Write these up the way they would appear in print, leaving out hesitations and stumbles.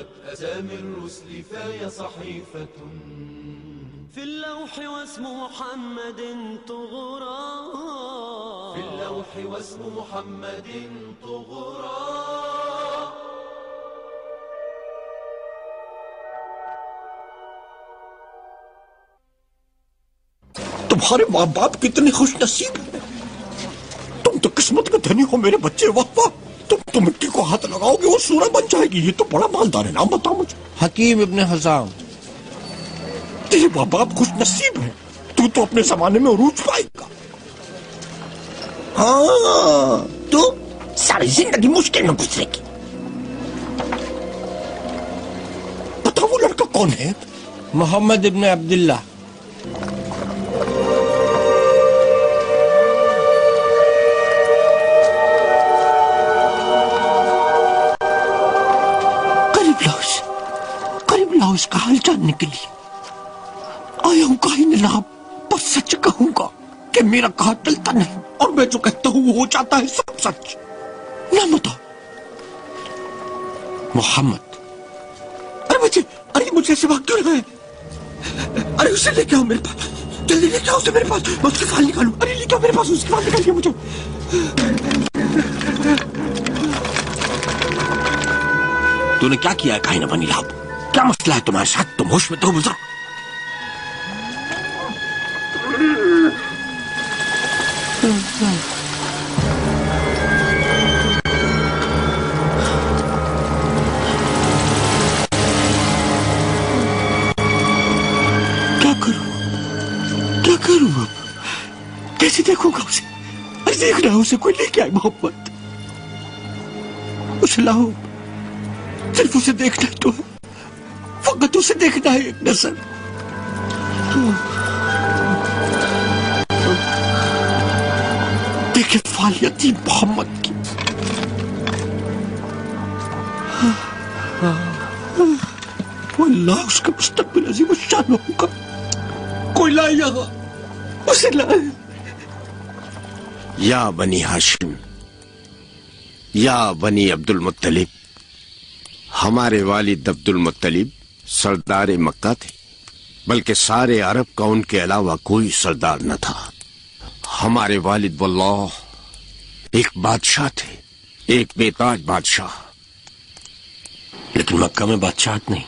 ضمت أسامي الرسل فهي صحيفة في اللوح واسم محمد طغرا، في اللوح واسم محمد طغرا. تمہارے ماں باپ کتنے خوش نصیب ہیں، تم تو قسمت میں دھنی ہو میرے بچے. واہ واہ، تم مٹی کو ہاتھ لگاؤ گے وہ سورہ بن جائے گی. یہ تو بڑا مالدار ہے. نام بتاؤ مجھے. حکیم ابن حزام. تیرے ماں باپ خوش نصیب ہیں، تو اپنے زمانے میں عروج پائے گا. ہاں تو ساری زندگی مشکل میں گزرے گی. بتاؤ وہ لڑکا کون ہے؟ محمد ابن عبداللہ. قریب لاؤ اس کا حال جاننے کے لیے. آیا ہوں کہیں نہ پر سچ کہوں گا کہ میرا کہا ٹلتا نہیں، اور میں جو کہتا ہوں وہ ہو جاتا ہے سب سچ. نہ بتاؤ. محمد. ارے مجھے سے بھاگ کیوں رہا ہے؟ ارے اسے لے کے آؤ میرے پاس، جلدی لے کے آؤ اسے میرے پاس. میں اس کی فال نکالوں. ارے لے کے آؤ میرے پاس، اس کی فال نکالیے مجھے. تو نے کیا کیا ہے کہیں نہ بنی لاب؟ کیا مسئلہ ہے تمہارے ساتھ؟ تم ہوش میں تو بزرگ. کیا کروں اب؟ کیسے دیکھوں گا اسے؟ ارے دیکھ رہا اسے کوئی لے کے آئے. محمد اسے لاؤ، صرف اسے دیکھنا تو ہے، فقط اسے دیکھنا ہے ایک نظر. دیکھے فال یتیم محمد کی. واللہ اس کا مستقبل عظیم الشان ہوگا. کوئی لائے یہاں، اسے لائے. یا بنی ہاشم، یا بنی عبد المطلب. ہمارے والد عبد المطلب سردار مکہ تھے، بلکہ سارے عرب کا ان کے علاوہ کوئی سردار نہ تھا. ہمارے والد واللہ ایک بادشاہ تھے، ایک بے تاج بادشاہ. لیکن مکہ میں بادشاہت نہیں.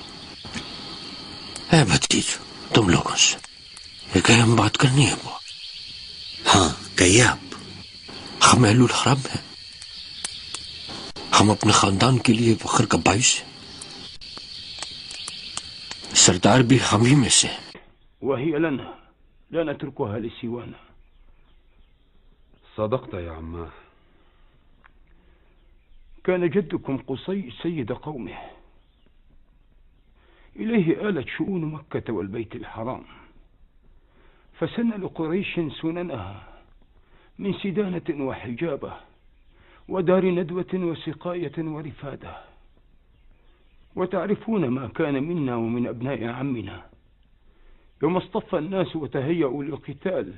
اے بھتیج، تم لوگوں سے ایک اہم بات کرنی ہے. وہ ہاں کہیے آپ. ہم اہل الحرم ہیں، ہم اپنے خاندان کے لیے فخر کا باعث ہیں. سردار بھی ہم ہی میں سے ہیں. وهي لنا لا نتركها لسوانا. صدقت يا عماه. كان جدكم قصي سيد قومه، إليه آلت شؤون مكة والبيت الحرام، فسن لقريش سننها من سدانة وحجابة ودار ندوة وسقاية ورفادة. وتعرفون ما كان منا ومن أبناء عمنا يوم اصطف الناس وتهيأوا للقتال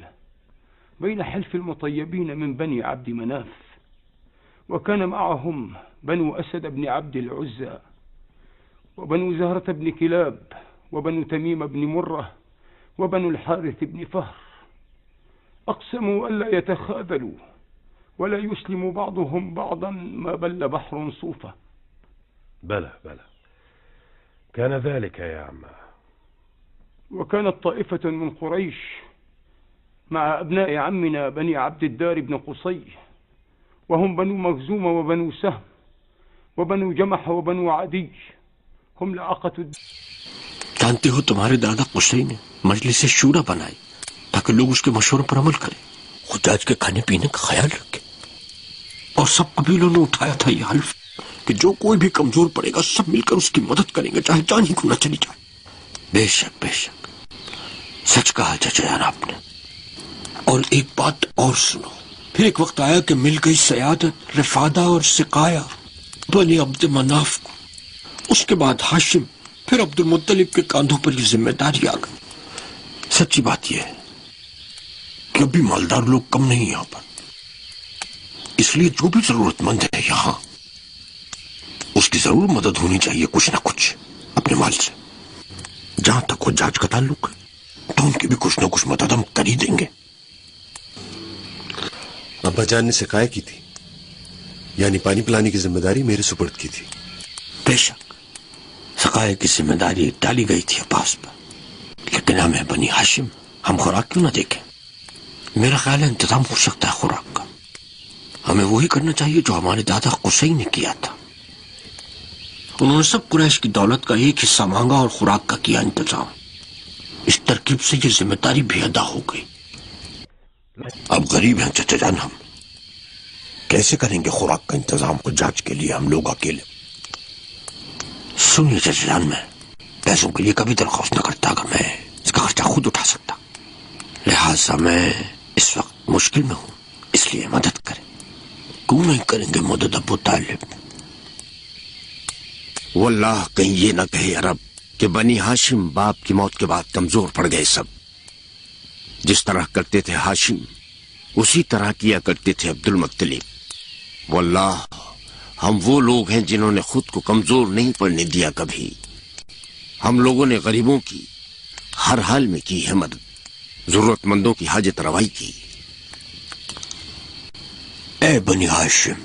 بين حلف المطيبين من بني عبد مناف، وكان معهم بنو أسد بن عبد العزى وبنو زهرة بن كلاب وبنو تميم بن مرة وبنو الحارث بن فهر. أقسموا ألا يتخاذلوا ولا يسلم بعضهم بعضا ما بل بحر صوفة. بلى كان ذلك يا عماه. وكانت طائفة من قريش مع أبناء عمنا بني عبد الدار بن قصي، وهم بنو مخزوم وبنو سهم وبنو جمح وبنو عدي، هم لعقة. جانتے ہو تمہارے دادا قصی نے مجلس شورا بنائی تاکہ لوگ اس کے مشوروں پر عمل کریں، حجاج کے کھانے پینے کا خیال رکھیں. اور سب قبیلوں نے اٹھایا تھا یہ حلف کہ جو کوئی بھی کمزور پڑے گا سب مل کر اس کی مدد کریں گے، چاہے جان ہی کیوں نہ چلی جائے. بے شک سچ کہا چچا یار آپ نے. اور ایک بات اور سنو، پھر ایک وقت آیا کہ مل گئی سیادت رفادہ اور سقایا بنی عبد مناف کو. اس کے بعد ہاشم، پھر عبد المطلب کے کاندھوں پر یہ ذمہ داری آ گئی. سچی بات یہ ہے کہ ابھی مالدار لوگ کم نہیں یہاں پر، اس لیے جو بھی ضرورت مند ہے یہاں اس کی ضرور مدد ہونی چاہیے کچھ نہ کچھ اپنے مال سے. جہاں تک وہ جاج کا تعلق ہے تو ان کی بھی کچھ نہ کچھ مدد ہم کر ہی دیں گے. ابا جان نے سکھایا کی تھی، یعنی پانی پلانے کی ذمہ داری میرے سپرد کی تھی. بے شک سقائے کی ذمہ داری ڈالی گئی تھی عباس پر، لیکن ہمیں بنی ہاشم ہم خوراک کیوں نہ دیکھیں؟ میرا خیال ہے انتظام ہو سکتا ہے خوراک کا. ہمیں وہی کرنا چاہیے جو ہمارے دادا قصی نے کیا تھا. انہوں نے سب قریش کی دولت کا ایک حصہ مانگا اور خوراک کا کیا انتظام. اس ترکیب سے یہ ذمہ داری بھی ادا ہو گئی. اب غریب ہیں چچا جان، ہم کیسے کریں گے خوراک کا انتظام کو جانچ کے لیے ہم لوگ اکیلے؟ سنیے چچا جان، میں پیسوں کے لیے کبھی درخواست نہ کرتا کہ میں اس کا خرچہ خود اٹھا سکتا، لہذا میں اس وقت مشکل میں ہوں، اس لیے مدد کریں. کیوں نہیں کریں گے مدد ابو طالب؟ واللہ کہیں یہ نہ کہے عرب کہ بنی ہاشم باپ کی موت کے بعد کمزور پڑ گئے سب. جس طرح کرتے تھے ہاشم اسی طرح کیا کرتے تھے عبد المطلب. واللہ ہم وہ لوگ ہیں جنہوں نے خود کو کمزور نہیں پڑنے دیا کبھی. ہم لوگوں نے غریبوں کی ہر حال میں کی ہے مدد، ضرورت مندوں کی حاجت روائی کی. اے بنی ہاشم،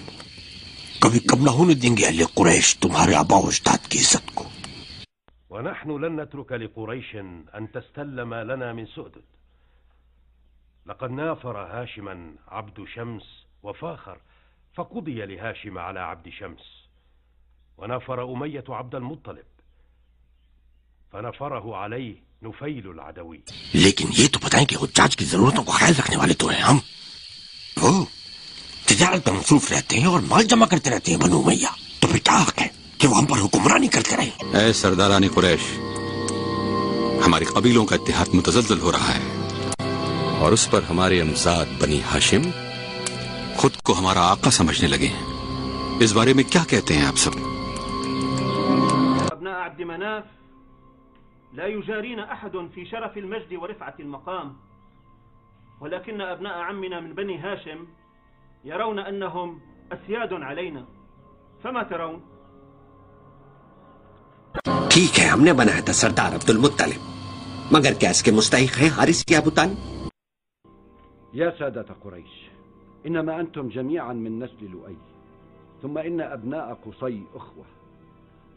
کبھی کم نہ ہونے دیں گے اہل قریش تمہارے آبا و اجداد کی عزت کو. ونحن لن نترك لقريش أن تستلم لنا من سؤدد. لقد نافر هاشما عبد شمس وفاخر فقضي لهاشم على عبد شمس، ونافر أمية عبد المطلب فنفره عليه نفيل العدوي. لیکن یہ تو بتائیں کہ حجاج کی ضرورتوں کو خیال رکھنے والے تو ہیں ہم. وہ تجارت میں مصروف رہتے ہیں اور مال جمع کرتے رہتے ہیں بنو امیہ، تو پھر کیا حق ہے کہ وہ ہم پر حکمرانی کرتے رہیں؟ اے سرداران قریش، ہمارے قبیلوں کا اتحاد متزلزل ہو رہا ہے اور اس پر ہمارے امزاد بنی ہاشم خود کو ہمارا آقا سمجھنے لگے ہیں. اس بارے میں کیا کہتے ہیں آپ سب؟ ابناء عبد مناف لا يجارينا احد في شرف المجد ورفعة المقام، ولكن ابناء عمنا من بني هاشم يرون انهم اسياد علينا، فما ترون؟ ٹھیک ہے، ہم نے بنایا تھا سردار عبد المطلب، مگر کیا اس کے مستحق ہیں حارث یا ابو طالب؟ يا سادة قريش، إنما أنتم جميعا من نسل لؤي، ثم إن أبناء قصي أخوة،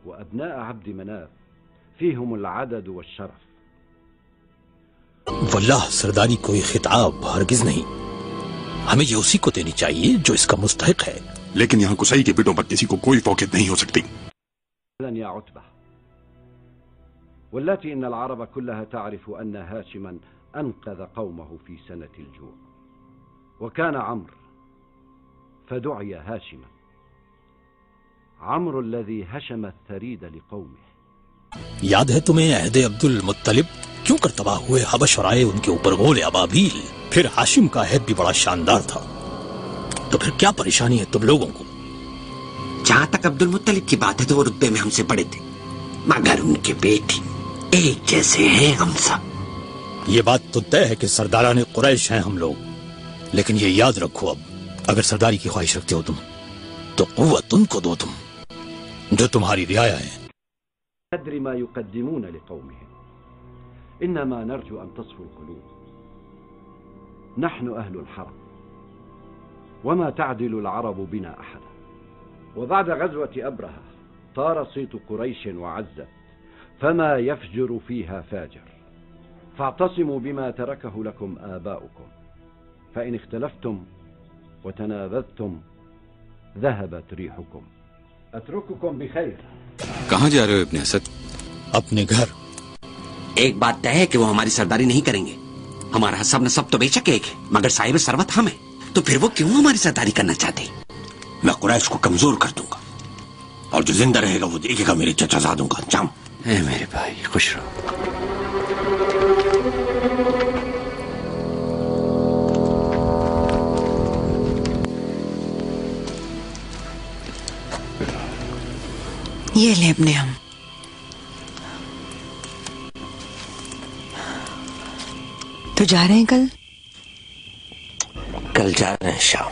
وأبناء عبد مناف فيهم العدد والشرف. واللہ سرداری کوئی خطاب ہرگز نہیں، ہمیں یہ اسی کو دینی چاہیے جو اس کا مستحق ہے. لیکن یہاں قصی کے بیٹوں پر کسی کو کوئی فوقیت نہیں ہو سکتی. يا عتبة، واللاتي إن العرب كلها تعرف أن هاشما أنقذ قومه في سنة الجوع، وكان عمرو فدعي هاشما، عمرو الذي هشم الثريد لقومه. یاد ہے تمہیں عہد عبد المطلب کیوں کر تباہ ہوئے حبش اور آئے ان کے اوپر غول ابابیل؟ پھر ہاشم کا عہد بھی بڑا شاندار تھا، تو پھر کیا پریشانی ہے تم لوگوں کو؟ جہاں تک عبد المطلب کی بات ہے تو وہ رتبے میں ہم سے بڑے تھے، مگر ان کے بیٹے ایک جیسے ہیں ہم سب. یہ بات تو طے ہے کہ سرداران قریش ہیں ہم لوگ، لیکن یہ یاد رکھو اب اگر سرداری کی خواہش رکھتے ہو تم تو قوت ان کو دو تم جو تمہاری رعایا ہے. أدري ما يقدمون لقومهم، إنما نرجو أن تصفو القلوب. نحن أهل الحرم وما تعدل العرب بنا أحدا. وبعد غزوة أبرهة طار صيت قريش وعزت، فما يفجر فيها فاجر. فاعتصموا بما تركه لكم آباؤكم، فإن اختلفتم وتنابذتم ذهبت ريحكم. أترككم بخير. کہاں جا رہے ہو ابن اسد؟ اپنے گھر. ایک بات طے ہے کہ وہ ہماری سرداری نہیں کریں گے. ہمارا حسب نسب تو بے شک ایک ہے، مگر صاحب ثروت ہم ہیں، تو پھر وہ کیوں ہماری سرداری کرنا چاہتے؟ میں قریش کو کمزور کر دوں گا، اور جو زندہ رہے گا وہ دیکھے گا میرے چچا زادوں کا انجام. اے میرے بھائی خوش رہو. یہ لے ابن ہم. تو جا رہے ہیں کل جا رہے ہیں شام.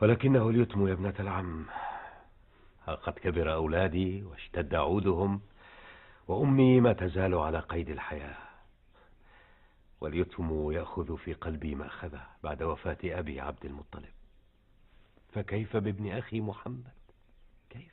ولكنه اليتم يا ابنة العم، قد كبر أولادي واشتد عودهم، وأمي ما تزال على قيد الحياة، واليتم يأخذ في قلبي ما أخذه بعد وفاة أبي عبد المطلب، فكيف بابن أخي محمد؟ كيف؟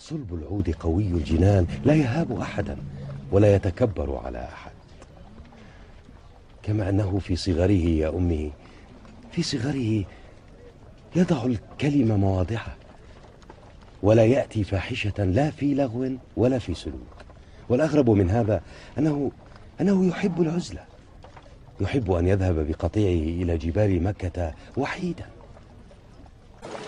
صلب العود قوي الجنان لا يهاب أحدا ولا يتكبر على أحد، كما أنه في صغره يا أمي، في صغره يضع الكلمة مواضعه ولا يأتي فاحشة لا في لغو ولا في سلوك. والأغرب من هذا أنه يحب العزلة، يحب أن يذهب بقطيعه إلى جبال مكة وحيدا.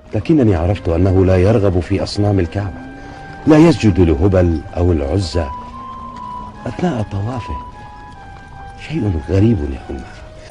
لكنني عرفت أنه لا يرغب في أصنام الكعبة، لا يسجد لهبل أو العزى أثناء طوافه. شيء غريب يا أمه.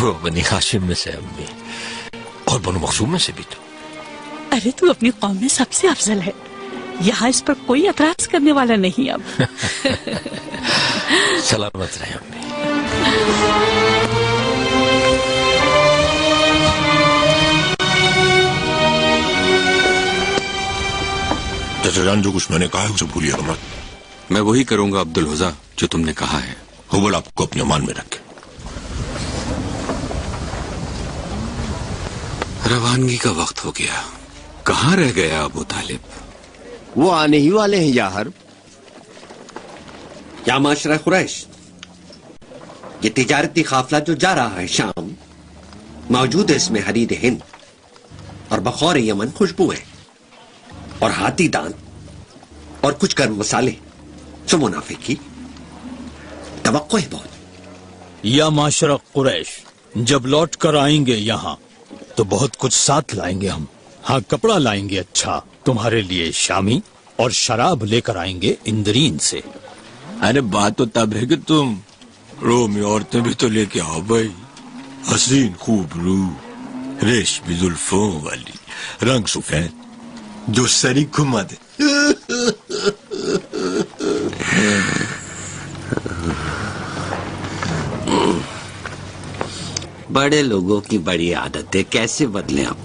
وہ بنی ہاشم میں سے امی اور بنو مخزوم میں سے بھی تو. ارے تو اپنی قوم میں سب سے افضل ہے، یہاں اس پر کوئی اعتراض کرنے والا نہیں. اب سلامت رہے امی. چچا جان، جو کچھ میں نے کہا ہے اسے بھولیے گا مت. میں وہی کروں گا عبد الہزا جو تم نے کہا ہے. حبل آپ کو اپنے امان میں رکھے. روانگی کا وقت ہو گیا. کہاں رہ گیا ابو طالب؟ وہ آنے ہی والے ہیں یا حرب. یا معاشرہ قریش، یہ تجارتی قافلہ جو جا رہا ہے شام، موجود ہے اس میں حریر ہند اور بخور یمن خوشبوئیں اور ہاتھی دانت اور کچھ گرم مسالے. سو منافع کی توقع ہے بہت. یا معاشرہ قریش، جب لوٹ کر آئیں گے یہاں تو بہت کچھ ساتھ لائیں گے ہم. ہاں، کپڑا لائیں گے اچھا تمہارے لیے شامی، اور شراب لے کر آئیں گے اندرین سے. ارے بات تو تب ہے کہ تم رومی عورتیں بھی تو لے کے آؤ بھائی. حسین خوب روح، ریشمی زلفوں والی، رنگ سفید جو سری گھما دے. بڑے لوگوں کی بڑی عادت ہے، کیسے بدلیں آپ؟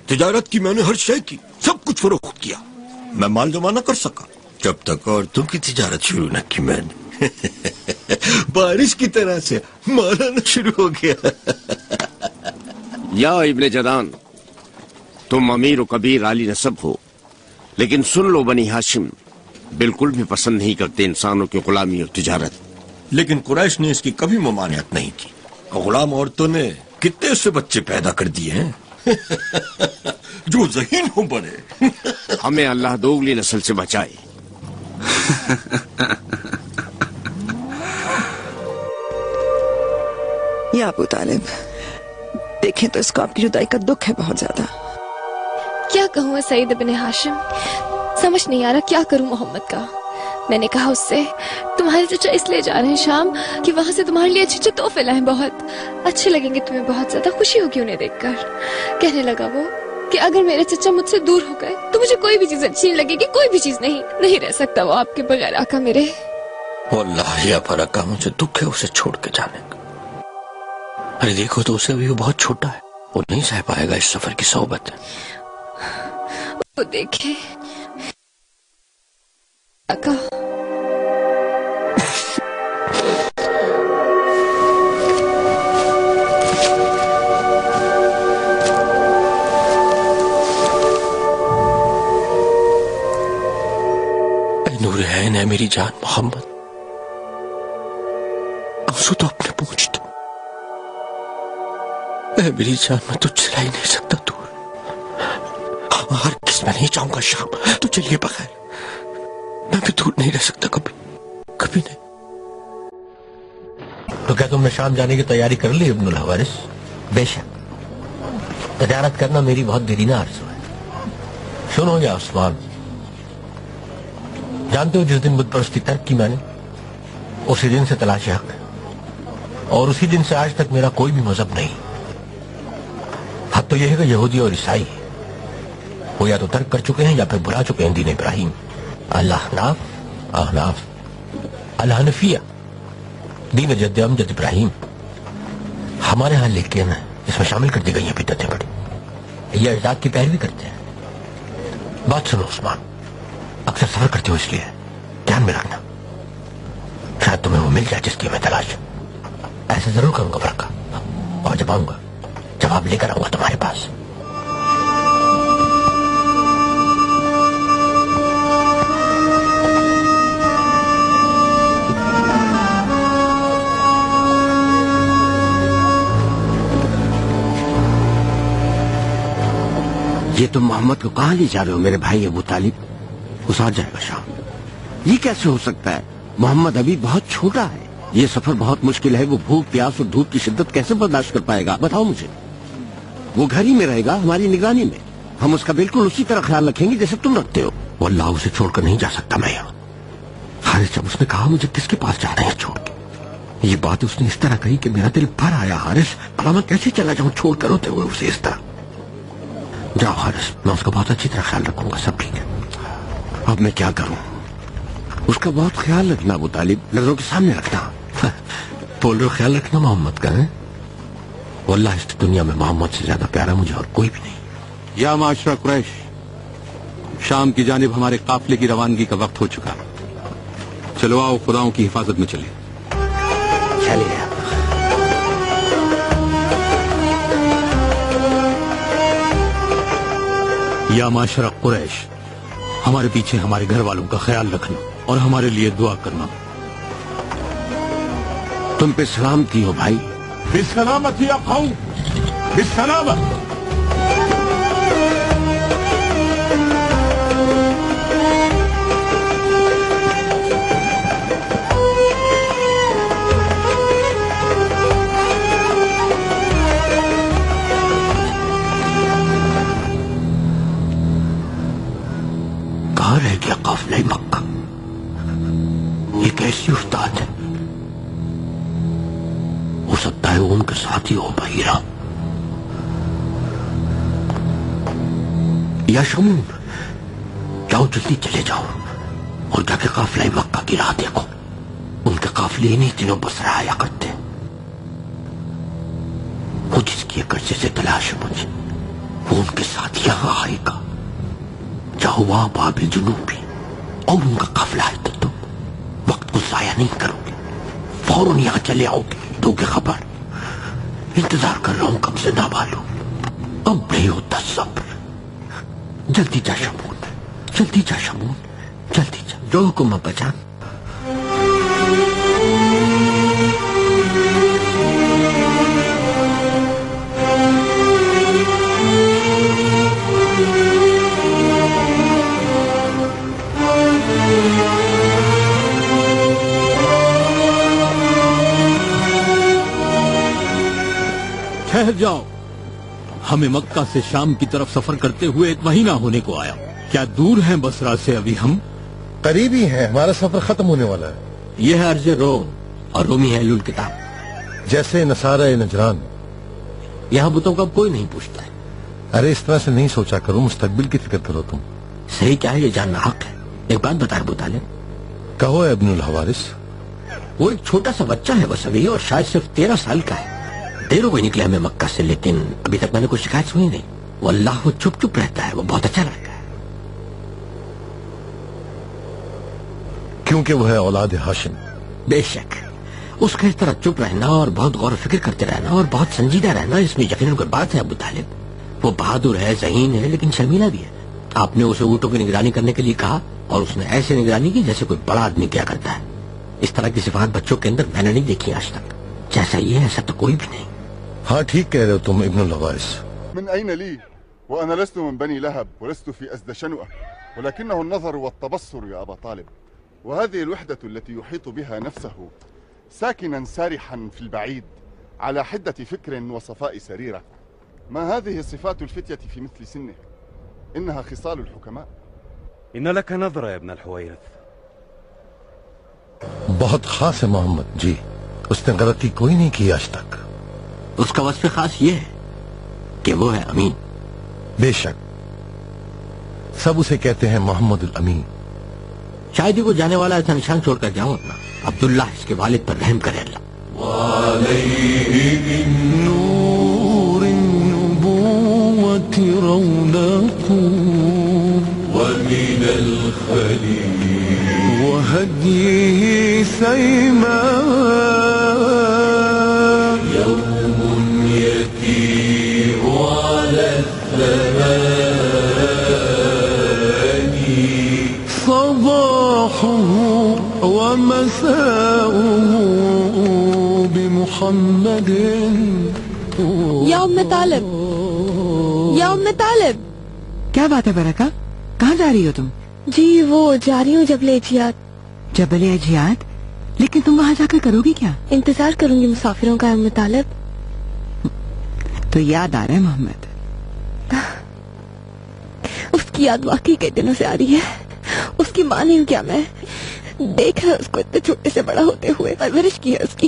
تجارت کی میں نے ہر شے کی، سب کچھ فروخت کیا. میں مال جمع نہ کر سکا جب تک عورتوں کی تجارت شروع نہ کی میں نے. بارش کی طرح سے مال آنا شروع ہو گیا. یا ابن جدان، تم امیر و کبیر عالی نسب ہو، لیکن سن لو بنی ہاشم بالکل بھی پسند نہیں کرتے انسانوں کی غلامی اور تجارت. لیکن قریش نے اس کی کبھی ممانعت نہیں کی. غلام عورتوں نے کتنے سے بچے پیدا کر دیے ہیں جو ذہین ہوں بڑے. ہمیں اللہ دوگلی نسل سے بچائے. یا ابو طالب، دیکھیں تو اس کو آپ کی جدائی کا دکھ ہے بہت زیادہ. کیا کہوں سعید ابن ہاشم، سمجھ نہیں آ رہا کیا کروں محمد کا. میں نے کہا اس سے تمہارے چچا اس لیے جا رہے ہیں شام کہ وہاں سے تمہارے لیے اچھے اچھے تحفے لائیں، بہت اچھے لگیں گے تمہیں، بہت زیادہ خوشی ہوگی انہیں دیکھ کر. کہنے لگا وہ کہ اگر میرے چچا مجھ سے دور ہو گئے تو مجھے کوئی بھی چیز اچھی نہیں لگے گی، کوئی بھی چیز نہیں رہ سکتا وہ آپ کے بغیر آقا میرے. واللہ یا فرقہ، مجھے دکھ ہے اسے چھوڑ کے جانے کا. ارے دیکھو تو اسے بھی وہ بہت چھوٹا ہے، وہ نہیں سہ پائے گا اس سفر کی صحبت. وہ دیکھے آقا، اے نور عین، اے میری جان محمد، آنسو تو اپنے پوچھ دو. اے میری جان، میں تجھ سے لائی نہیں سکتا دور. ہر کس میں نہیں جاؤں گا شام تو چلیے بغیر. میں بھی دور نہیں رہ سکتا کبھی کبھی نہیں. تو کیا تم نے شام جانے کی تیاری کر لی ابن الحوارث؟ بے شک، تجارت کرنا میری بہت دیرینہ آرزو ہے. سنو یا عثمان، جانتے ہو جس دن بت پرستی ترک کی میں نے، اسی دن سے تلاش حق ہے، اور اسی دن سے آج تک میرا کوئی بھی مذہب نہیں. حق تو یہ ہے کہ یہودی اور عیسائی وہ یا تو ترک کر چکے ہیں یا پھر بھلا چکے ہیں دین ابراہیم. احناف الحنفیہ، دین جد امجد ابراہیم. ہمارے ہاں لیکن اس میں شامل کر دی گئی ہیں بدعتیں بڑی. یہ اجداد کی پیروی کرتے ہیں. بات سنو عثمان، اکثر سفر کرتے ہو اس لیے دھیان میں رکھنا، شاید تمہیں وہ مل جائے جس کی میں تلاش. ایسے ضرور کروں گا برکہ، اور جب آؤں گا جواب لے کر آؤں گا تمہارے پاس. یہ تم محمد کو کہاں لے جا رہے ہو میرے بھائی ابو طالب؟ گزار جائے گا شام. یہ کیسے ہو سکتا ہے؟ محمد ابھی بہت چھوٹا ہے، یہ سفر بہت مشکل ہے. وہ بھوک پیاس اور دھوپ کی شدت کیسے برداشت کر پائے گا؟ بتاؤ مجھے. وہ گھر ہی میں رہے گا ہماری نگرانی میں. ہم اس کا بالکل اسی طرح خیال رکھیں گے جیسے تم رکھتے ہو. واللہ اسے چھوڑ کر نہیں جا سکتا میں یہاں. حارث، جب اس نے کہا مجھے کس کے پاس جا رہے ہیں چھوڑ کے، یہ بات اس نے اس طرح کہی کہ میرا دل بھر آیا. حارث بھلا میں کیسے چلا جاؤں چھوڑ کر ہوتے ہوئے اسے اس طرح؟ جاؤ حارث، میں اس کا بہت اچھی طرح خیال رکھوں گا. سب ٹھیک ہے. اب میں کیا کروں؟ اس کا بہت خیال رکھنا ابو طالب، نظروں کے سامنے رکھنا. بول رہے ہو خیال رکھنا محمد کا ہے؟ واللہ اس دنیا میں محمد سے زیادہ پیارا مجھے اور کوئی بھی نہیں. یا معاشرہ قریش، شام کی جانب ہمارے قافلے کی روانگی کا وقت ہو چکا. چلو آؤ خداؤں کی حفاظت میں چلے. چلیے. یا معاشرہ قریش، ہمارے پیچھے ہمارے گھر والوں کا خیال رکھنا اور ہمارے لیے دعا کرنا. تم پہ سلامتی ہو بھائی. بالسلامت یا قوم، بالسلامت. کہاں رہ گیا قافلہ مکہ؟ یہ کیسی استاد ہے؟ ہو سکتا ہے ان کے ساتھ ہی ہو بحیرہ یا شمون. جاؤ جلدی چلے جاؤ اور جا کے قافلہ مکہ کی راہ دیکھو. ان کے قافلے انہیں دنوں بسر آیا کرتے. وہ جس کی ایک عرصے سے تلاش ہے مجھے، وہ ان کے ساتھ یہاں آئے گا. جاؤ وہاں باب جنوبی اور ان کا قافلہ ہے تو تم وقت کو ضائع نہیں کرو گے، فوراً یہاں چلے آؤ گے. دو کے خبر. انتظار کر رہا ہوں کب سے نہ معلوم. اب نہیں ہوتا صبر. جلدی جا شمون، جلدی جا شمون، جلدی جا. جو حکم ابا جان. ٹھہر جاؤ. ہمیں مکہ سے شام کی طرف سفر کرتے ہوئے 1 مہینہ ہونے کو آیا. کیا دور ہیں بصرہ سے ابھی ہم؟ قریب ہی ہیں، ہمارا سفر ختم ہونے والا ہے. یہ ہے عرض روم اور رومی ہے اہل کتاب. جیسے نصارہ نجران. یہاں بتوں کا کوئی نہیں پوچھتا ہے. ارے اس طرح سے نہیں سوچا کرو، مستقبل کی فکر کرو تم. صحیح کیا ہے یہ جاننا حق ہے. ایک بات بتا ابو طالب. کہو ابن الحوارث. وہ ایک چھوٹا سا بچہ ہے بس ابھی، اور شاید صرف 13 سال کا ہے. دیر ہو گئی نکلے ہمیں مکہ سے، لیکن ابھی تک میں نے کوئی شکایت سنی نہیں. واللہ وہ چپ چپ رہتا ہے. وہ بہت اچھا لڑکا ہے. کیونکہ وہ ہے اولاد ہاشم. بے شک اس کا اس طرح چپ رہنا اور بہت غور و فکر کرتے رہنا اور بہت سنجیدہ رہنا، اس میں یقیناً کوئی بات ہے ابو طالب. وہ بہادر ہے، ذہین ہے، لیکن شرمیلا بھی ہے. آپ نے اسے اونٹوں کی نگرانی کرنے کے لیے کہا اور اس نے ایسے نگرانی کی جیسے کوئی بڑا آدمی کیا کرتا ہے. اس طرح کی صفات بچوں کے اندر میں نے نہیں دیکھی آج تک. جیسا یہ ایسا تو کوئی بھی نہیں. ہاں ٹھیک کہہ رہے ہو تم ابن الحوارث. من أين لي وأنا لست من بني لهب ولست في أسد شنوءة، ولكنه النظر والتبصر يا أبا طالب، وهذه الوحدة التي يحيط بها نفسه ساكنا سارحا في البعيد على حدة فكر وصفاء سريرة. ما هذه صفات الفتية في مثل سنه؟ إنها خصال الحكماء. إن لك نظرة يا ابن الحويرث. بہت خاص ہے محمد جی، اس نے غلطی کوئی نہیں کی آج تک. اس کا وصف خاص یہ ہے کہ وہ ہے امین. بے شک سب اسے کہتے ہیں محمد الامین. شاید ہی وہ جانے والا ایسا نشان چھوڑ کر جاؤں اپنا. عبداللہ اس کے والد پر رحم کرے اللہ. وعليه من نور النبوة رونق ومن الخليل وهديه سيما يوم يتيه على الزمان صباحه ومساؤه بمحمد. یا ام طالب، یا ام طالب. کیا بات ہے برکہ؟ کہاں جا رہی ہو تم؟ جی وہ جا رہی ہوں جبل اجیاد. جبل اجیاد؟ لیکن تم وہاں جا کر کرو گی کیا؟ انتظار کروں گی مسافروں کا ام طالب. تو یاد آ رہا ہے محمد؟ اس کی یاد واقعی کئی دنوں سے آ رہی ہے. اس کی ماں نہیں ہوں کیا میں؟ دیکھا اس کو اتنے چھوٹے سے بڑا ہوتے ہوئے، پرورش کی ہے اس کی.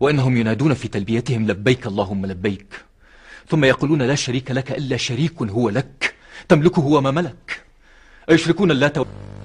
وإنهم ينادون في تلبيتهم لبيك اللهم لبيك، ثم يقولون لا شريك لك إلا شريك هو لك تملكه وما ملك، أيشركون اللات؟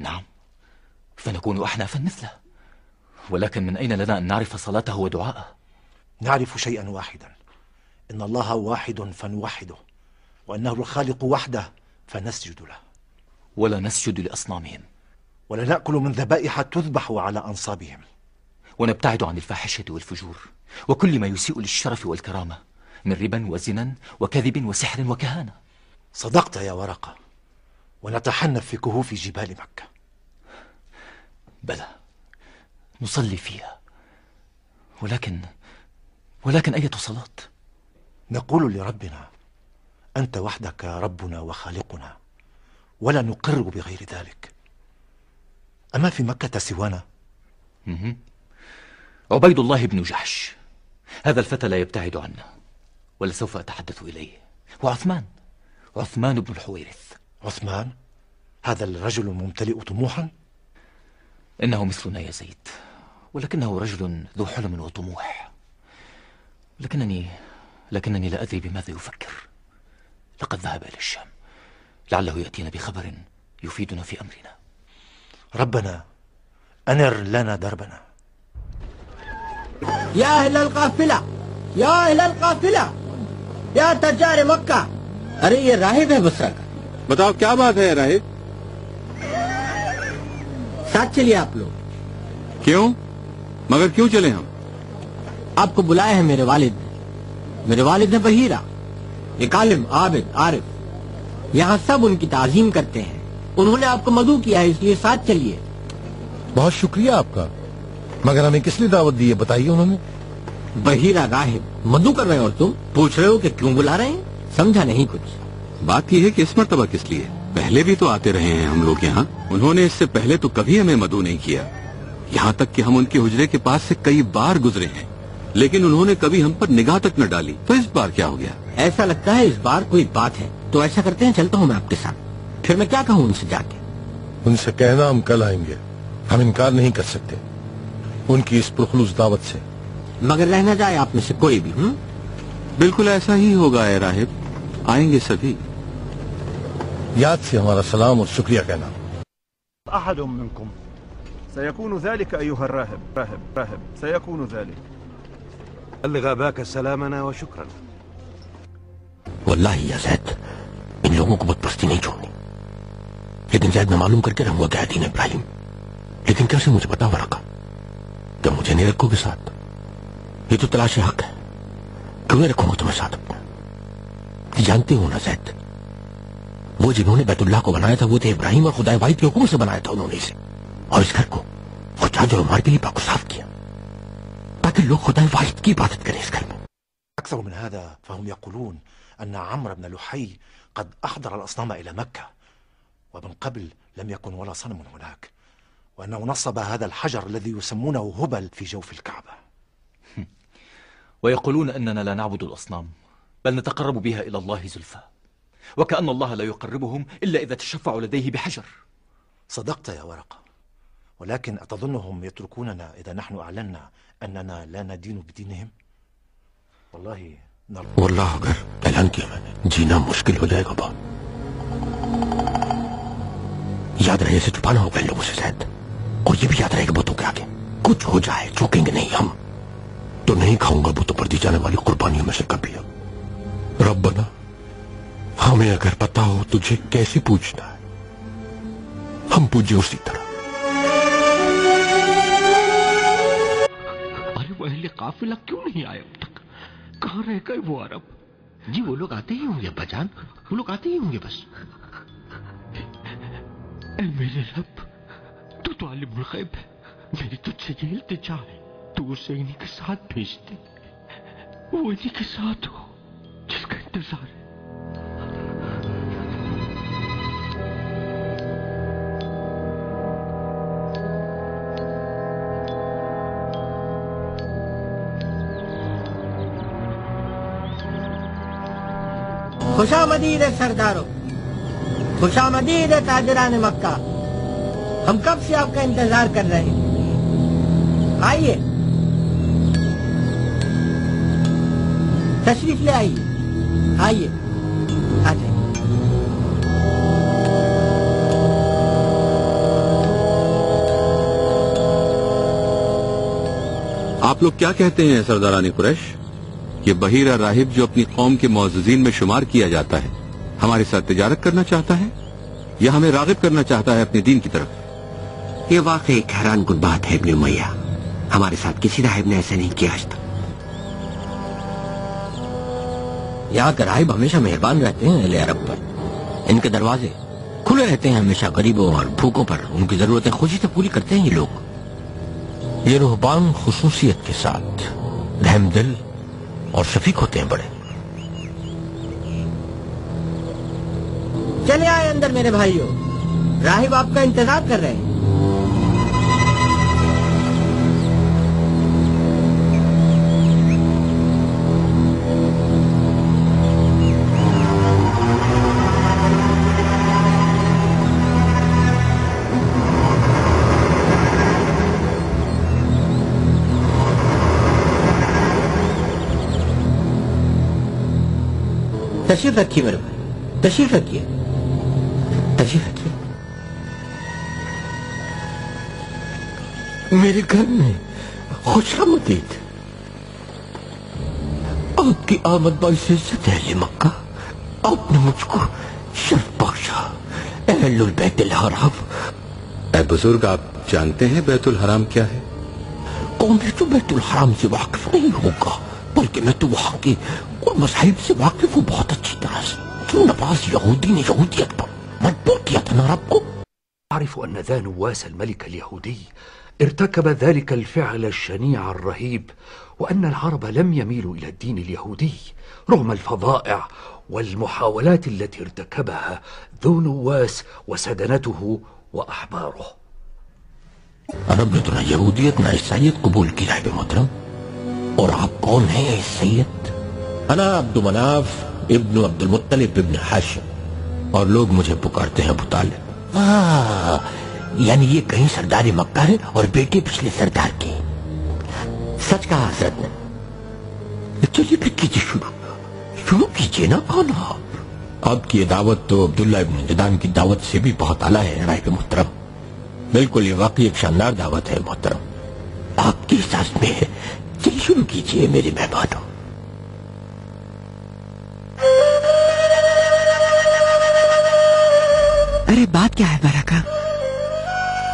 نعم، فنكون أحنافا مثله، ولكن من أين لنا أن نعرف صلاته ودعاءه؟ نعرف شيئا واحدا، إن الله واحد فنوحده، وأنه الخالق وحده فنسجد له، ولا نسجد لأصنامهم، ولا نأكل من ذبائح تذبح على أنصابهم، ونبتعد عن الفاحشة والفجور وكل ما يسيء للشرف والكرامة من ربا وزنا وكذب وسحر وكهانة. صدقت يا ورقة، ونتحنف في كهوف جبال مكة. بلى، نصلي فيها، ولكن أية صلاة؟ نقول لربنا أنت وحدك ربنا وخالقنا، ولا نقر بغير ذلك. أما في مكة سوانا؟ عبيد الله بن جحش، هذا الفتى لا يبتعد عنا، ولسوف أتحدث إليه. وعثمان بن الحويرث. عثمان؟ هذا الرجل الممتلئ طموحا؟ إنه مثلنا يا زيد، ولكنه رجل ذو حلم وطموح. لكنني لا أدري بماذا يفكر. لقد ذهب إلى الشام، لعله يأتينا بخبر يفيدنا في أمرنا. ربنا أنر لنا دربنا. يا أهل القافلة، يا أهل القافلة، يا تجار مکہ. ارے یہ راہب ہے بصرہ کا. بتاؤ کیا بات ہے راہب؟ ساتھ چلیے آپ لوگ. کیوں؟ مگر کیوں چلے ہم؟ آپ کو بلائے ہیں میرے والد ہیں بحیرہ، ایک عالم عابد عارف. یہاں سب ان کی تعظیم کرتے ہیں. انہوں نے آپ کو مدعو کیا ہے، اس لیے ساتھ چلیے. بہت شکریہ آپ کا، مگر ہمیں کس لیے دعوت دی ہے بتائیے. انہوں نے بحیرہ راہب مدعو کر رہے ہیں اور تم پوچھ رہے ہو کہ کیوں بلا رہے ہیں؟ سمجھا نہیں کچھ. بات یہ ہے کہ اس مرتبہ کس لیے؟ پہلے بھی تو آتے رہے ہیں ہم لوگ یہاں. انہوں نے اس سے پہلے تو کبھی ہمیں مدعو نہیں کیا، یہاں تک کہ ہم ان کے حجرے کے پاس سے کئی بار گزرے ہیں، لیکن انہوں نے کبھی ہم پر نگاہ تک نہ ڈالی. تو اس بار کیا ہو گیا؟ ایسا لگتا ہے اس بار کوئی بات ہے. تو ایسا کرتے ہیں، چلتا ہوں میں آپ کے ساتھ. پھر میں کیا کہوں ان سے جا کے؟ ان سے کہنا ہم کل آئیں گے، ہم انکار نہیں کر سکتے ان کی اس پرخلوص دعوت سے. مگر رہنا جائے آپ میں سے کوئی بھی. بالکل ایسا ہی ہوگا اے راہب، آئیں گے سبھی. یاد سے ہمارا سلام اور شکریہ کہنا. أحد منكم سيكون ذلك أيها الراهب سيكون ذلك. بلغ أباك سلامنا وشكرا. واللہ یا زید، ان لوگوں کو بت پرستی نہیں چھوڑنی. لیکن زید میں معلوم کر کے رہوں گا کہ دین ابراہیم. لیکن کیسے مجھے پتا ہوا رکھا کہ مجھے نہیں رکھو گے ساتھ؟ یہ تو تلاش حق ہے. کیوں نہیں رکھوں گا تمہیں ساتھ اپنا؟ جانتے ہو نا زید، وہ جنہوں نے بیت اللہ کو بنایا تھا وہ تھے ابراہیم، اور خدا واحد کے حکم سے بنایا تھا انہوں نے اسے. اور اس گھر کو حجاج اور عمار کے لیے پاک و صاف کیا تاکہ لوگ خدا واحد کی عبادت کریں اس گھر میں. أكثر من هذا فهم يقولون أن عمرو بن لحي قد أحضر الأصنام إلى مكة، ومن قبل لم يكن ولا صنم هناك، وأنه نصب هذا الحجر الذي يسمونه هبل في جوف الكعبة. ويقولون أننا لا نعبد الأصنام، بل نتقرب بها إلى الله زلفى، وكأن الله لا يقربهم إلا إذا تشفعوا لديه بحجر. صدقت يا ورقة، ولكن أتظنهم يتركوننا إذا نحن أعلنا أننا لا ندين بدينهم؟ واللہ اگر اعلان کیا میں نے، جینا مشکل ہو جائے گا بہت. یاد رہے اسے چھپانا ہوگا ان لوگوں سے زید، اور یہ بھی یاد رہے گا بتوں کے آگے کچھ ہو جائے چوکیں گے نہیں ہم. تو نہیں کھاؤں گا بتوں پر دی جانے والی قربانیوں میں سے کبھی. ربنا ہمیں اگر پتا ہو تجھے کیسے پوچھنا ہے، ہم پوجے اسی طرح. ارے وہ اہل قافلہ کیوں نہیں آئے اب تک؟ کہاں رہ گئے وہ عرب؟ جی وہ لوگ آتے ہی ہوں گے ابا جان، وہ لوگ آتے ہی ہوں گے بس. اے میرے رب، تو عالم الغیب ہے، میری تجھ سے یہ التجا ہے، تو اسے انہی کے ساتھ بھیج دے. وہ انہی کے ساتھ ہو جس کا انتظار ہے. خوش آمدید سرداروں، خوش آمدید تاجران مکہ. ہم کب سے آپ کا انتظار کر رہے ہیں. آئیے تشریف لے آئیے، آئیے آ جائیے. آپ لوگ کیا کہتے ہیں سرداران قریش؟ یہ بحیرہ راہب جو اپنی قوم کے معززین میں شمار کیا جاتا ہے، ہمارے ساتھ تجارت کرنا چاہتا ہے یا ہمیں راغب کرنا چاہتا ہے اپنے دین کی طرف؟ یہ واقعی ایک حیران کن بات ہے ابن امیہ. ہمارے ساتھ کسی راہب نے ایسا نہیں کیا آج تک. یہاں کے راہب ہمیشہ مہربان رہتے ہیں اہل عرب پر. ان کے دروازے کھلے رہتے ہیں ہمیشہ غریبوں اور بھوکوں پر. ان کی ضرورتیں خوشی سے پوری کرتے ہیں یہ لوگ. یہ رہبان خصوصیت کے ساتھ رحم دل اور شفیق ہوتے ہیں بڑے. چلے آئے اندر میرے بھائیوں، راہب آپ کا انتظار کر رہے ہیں. تشریف رکھیے میرے بھائی، تشریف رکھیے، تشریف رکھیے. میرے گھر میں خوش آمدید. آپ کی آمد باعث عزت ہے اہل مکہ. آپ نے مجھ کو شرف بخشا. اہل البیت الحرام. اے بزرگ، آپ جانتے ہیں بیت الحرام کیا ہے؟ کون ہے جو بیت الحرام سے واقف نہیں ہوگا؟ بلکہ میں تو وہاں کی مذاہب سے واقف ہوں بہت اچھی طرح سے. کیوں نواز یہودی نے یہودیت پر مجبور کیا تھا نا رب کو؟ أعرف أن ذا نواس الملك اليهودي ارتكب ذلك الفعل الشنيع الرهيب، وأن العرب لم يميلوا إلى الدين اليهودي رغم الفظائع والمحاولات التي ارتكبها ذو نواس وسدنته وأحباره. عرب نے تو نہ یہودیت نہ عیسائیت قبول کی رائے محترم. اور آپ کون ہیں عیسائیت؟ انا عبد مناف ابن عبد المطلب ابن ہاشم، اور لوگ مجھے پکارتے ہیں ابو طالب. یعنی یہ کہیں سردار مکہ ہے اور بیٹے پچھلے سردار کے. سچ کہا حضرت نے. چلیے پھر کیجیے، شروع کیجیے نا. کون آپ کی یہ دعوت تو عبداللہ ابن جدان کی دعوت سے بھی بہت اعلیٰ ہے رائے محترم. بالکل یہ واقعی ایک شاندار دعوت ہے محترم. آپ کی احساس میں ہے. چلیے شروع کیجیے میرے مہمانوں. ارے بات کیا ہے برکہ؟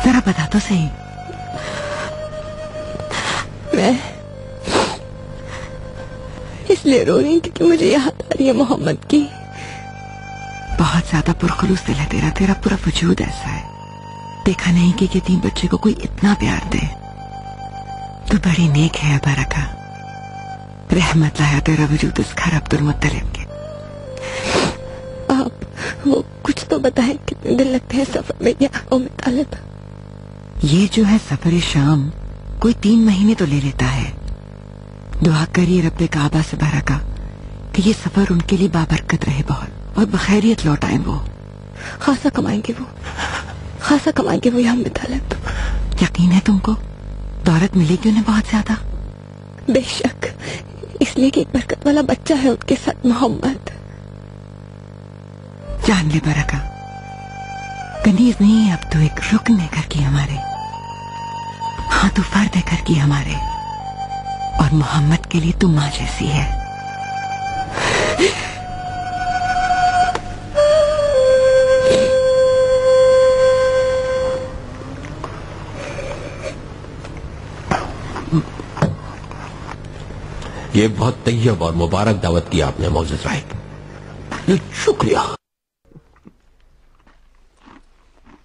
ذرا بتا تو صحیح. میں اس لیے رو رہی ہوں کیونکہ مجھے یاد آ رہی ہے محمد کی. بہت زیادہ پرخلوص دل ہے تیرا پورا وجود ایسا ہے. دیکھا نہیں کہ یتیم بچے کو کوئی اتنا پیار دے. تو بڑی نیک ہے برکہ. رحمت لایا تیرا وجود اس گھر عبد المطلب کے. آپ وہ کچھ تو بتائیں کتنے دن لگتے ہیں سفر میں یا ام طالب؟ یہ جو ہے سفر شام کوئی 3 مہینے تو لے لیتا ہے. دعا کریے رب کعبہ سے برکہ کہ یہ سفر ان کے لیے بابرکت رہے بہت اور بخیریت لوٹ آئیں. وہ خاصا کمائیں گے، وہ خاصا کمائیں گے وہ یا ام طالب. یقین ہے تم کو دولت ملے گی انہیں بہت زیادہ؟ بے شک، اس لیے کہ ایک برکت والا بچہ ہے ان کے ساتھ محمد. جان لے برکہ کنیز نہیں ہے اب تو ایک رکن ہے گھر کی ہمارے. ہاں تو فرد ہے گھر کی ہمارے، اور محمد کے لیے تو ماں جیسی ہے. یہ بہت طیب اور مبارک دعوت کی آپ نے معزز راہب. شکریہ.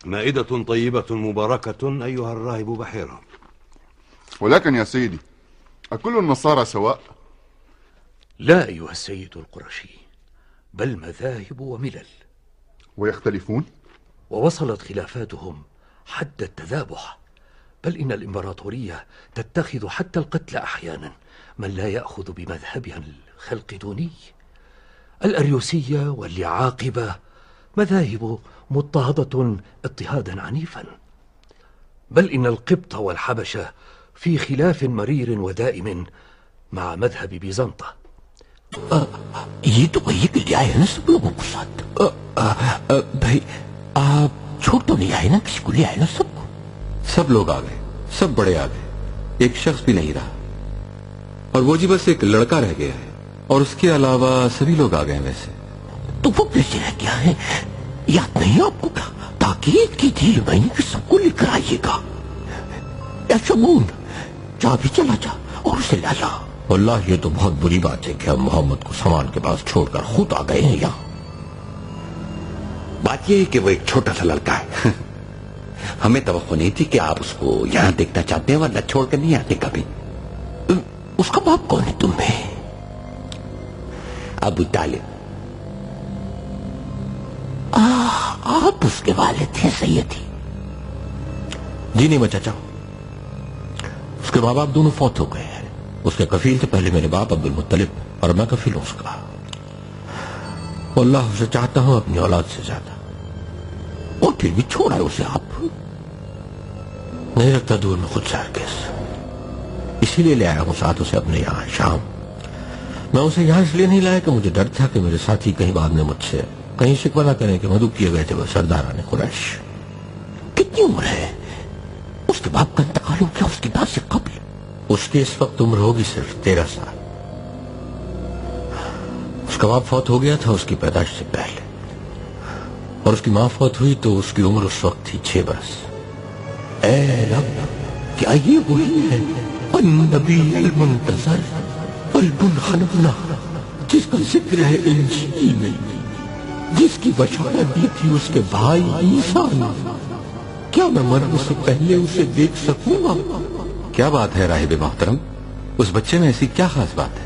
مائدة طيبة مباركة أيها الراهب بحيرة. ولكن يا سيدي أكل النصارى سواء؟ لا أيها السيد القرشي، بل مذاهب وملل. ويختلفون؟ ووصلت خلافاتهم حد التذابح، بل إن الإمبراطورية تتخذ حتى القتل أحيانا من لا يأخذ بمذهبها الخلقدوني. الأريوسية والعاقبة مذاهب مضطهدة اضطهادا عنيفا، بل إن القبط والحبشة في خلاف مرير ودائم مع مذهب بيزنطة. یہ تو وہی کہ لے آئے نا سب لوگوں کو ساتھ. بھائی آپ چھوڑ تو نہیں آئے نا؟ کسی کو لے آئے نا سب کو؟ سب لوگ آ گئے، سب بڑے آ گئے. ایک شخص بھی نہیں رہا، اور وہ جی بس ایک لڑکا رہ گیا ہے، اور اس کے علاوہ سبھی لوگ آ گئے. ویسے تو وہ کیسے رہ گیا ہے؟ یاد نہیں آپ کو؟ تاکید کی تھی میں نے کہ سب کو لے کر آئیے گا. یا شمون جا بھی چلا جا اور اسے لایا. اللہ یہ تو بہت بری بات ہے کہ ہم محمد کو سامان کے پاس چھوڑ کر خود آ گئے ہیں یہاں. بات یہ ہے کہ وہ ایک چھوٹا سا لڑکا ہے. ہمیں توقع نہیں تھی کہ آپ اس کو یہاں دیکھنا چاہتے ہیں ورنہ چھوڑ کر نہیں آتے کبھی. اس کا باپ کون ہے تمہیں؟ ابو طالب. آپ اس کے والد ہیں سیدی؟ جی نہیں میں چچا. اس کے ماں باپ دونوں فوت ہو گئے ہیں. اس کے کفیل تھے پہلے میرے باپ عبد المطلب اور میں کفیل ہوں اس کا. اللہ اسے چاہتا ہوں اپنی اولاد سے زیادہ، اور پھر بھی چھوڑا ہے اسے آپ. نہیں رکھتا دور میں خود سے ہرگز، اسی لیے لے آیا ہوں ساتھ اسے اپنے یہاں شام. میں اسے یہاں اس لیے نہیں لایا کہ مجھے ڈر تھا کہ میرے ساتھی کہیں بعد میں مجھ سے کہیں شکوہ نہ کریں کہ مدعو کیے گئے تھے وہ سرداران قریش. کتنی عمر ہے اس کے باپ کا انتقال ہو گیا اس کی بات سے قبل. اس کی اس وقت عمر ہوگی صرف 13 سال. اس کا باپ فوت ہو گیا تھا اس کی پیدائش سے پہلے، اور اس کی ماں فوت ہوئی تو اس کی عمر اس وقت تھی 6 برس. اے رب، کیا یہ وہی ہے النبی المنتظر المنحنفنا جس کا ذکر ہے انجیل میں، جس کی بشارت دی تھی اس کے بھائی عیسیٰ نے؟ کیا میں مرنے سے پہلے اسے دیکھ سکوں گا؟ کیا بات ہے راہب محترم، اس بچے میں ایسی کیا خاص بات ہے؟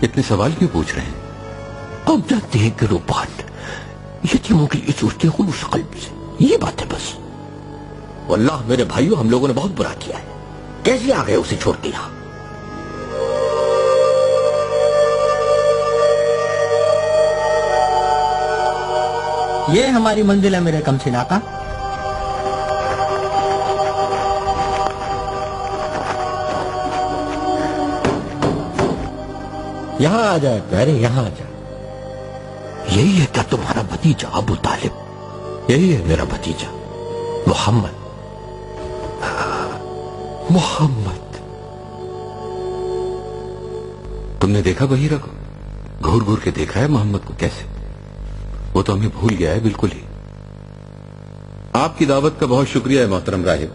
اتنے سوال کیوں پوچھ رہے ہیں؟ اب جانتے ہیں کہ روبان یتیموں کے لیے سوچتے ہیں خلوص قلب سے. یہ بات ہے بس. واللہ میرے بھائیوں ہم لوگوں نے بہت برا کیا ہے. کیسے آ گئے اسے چھوڑ کے یہاں؟ یہ ہماری منزل ہے میرے کمسن آقا. یہاں آ جائے پیارے، یہاں آ جائے. یہی ہے کیا تمہارا بھتیجا ابو طالب؟ یہی ہے میرا بھتیجا محمد. محمد. تم نے دیکھا بحیرہ کو؟ گھور گھور کے دیکھا ہے محمد کو کیسے؟ وہ تو ہمیں بھول گیا ہے بالکل ہی. آپ کی دعوت کا بہت شکریہ ہے محترم راہب.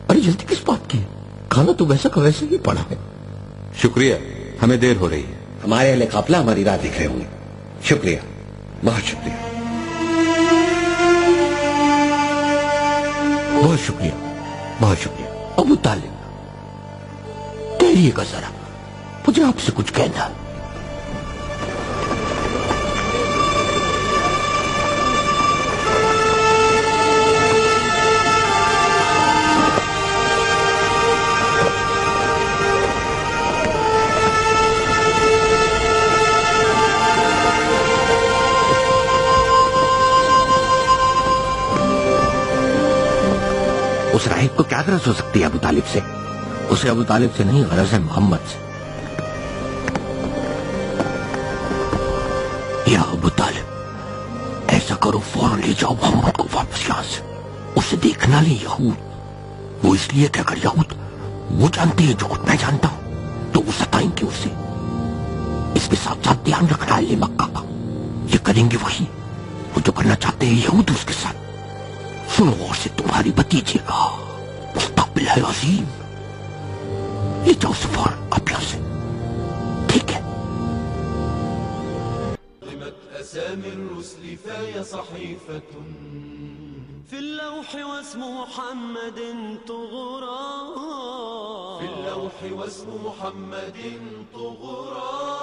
ارے جلدی کس بات کی؟ کھانا تو ویسا کا ویسے ہی پڑا ہے. شکریہ، ہمیں دیر ہو رہی ہے. ہمارے اہل قافلہ ہماری راہ دیکھ رہے ہوں گے. شکریہ، بہت شکریہ. بہت شکریہ، بہت شکریہ. ابو طالب ٹھہریے گا ذرا، مجھے آپ سے کچھ کہنا. اس راہب کو کیا غرض ہو سکتی ہے ابو طالب سے؟ اسے ابو طالب سے نہیں، غرض ہے محمد سے. یا ابو طالب ایسا کرو فوراً لے جاؤ محمد کو واپس یہاں سے. اسے دیکھنا نہیں یہود. وہ اس لیے کہ اگر یہود وہ جانتے ہیں جو کچھ میں جانتا ہوں تو وہ ستائیں گے اسے. اس کے ساتھ ساتھ دھیان رکھنا اہل مکہ کا، یہ کریں گے وہی وہ جو کرنا چاہتے ہیں یہود اس کے ساتھ. سنو غور سے، تمہاری بھتیجے کا مستقبل ہے عظیم. لے جاؤ اسے فوراً آپ یہاں سے، ٹھیک ہے؟ أسامي الرسل فهي صحيفة في اللوح واسم محمد طغرا في اللوح واسم محمد طغرا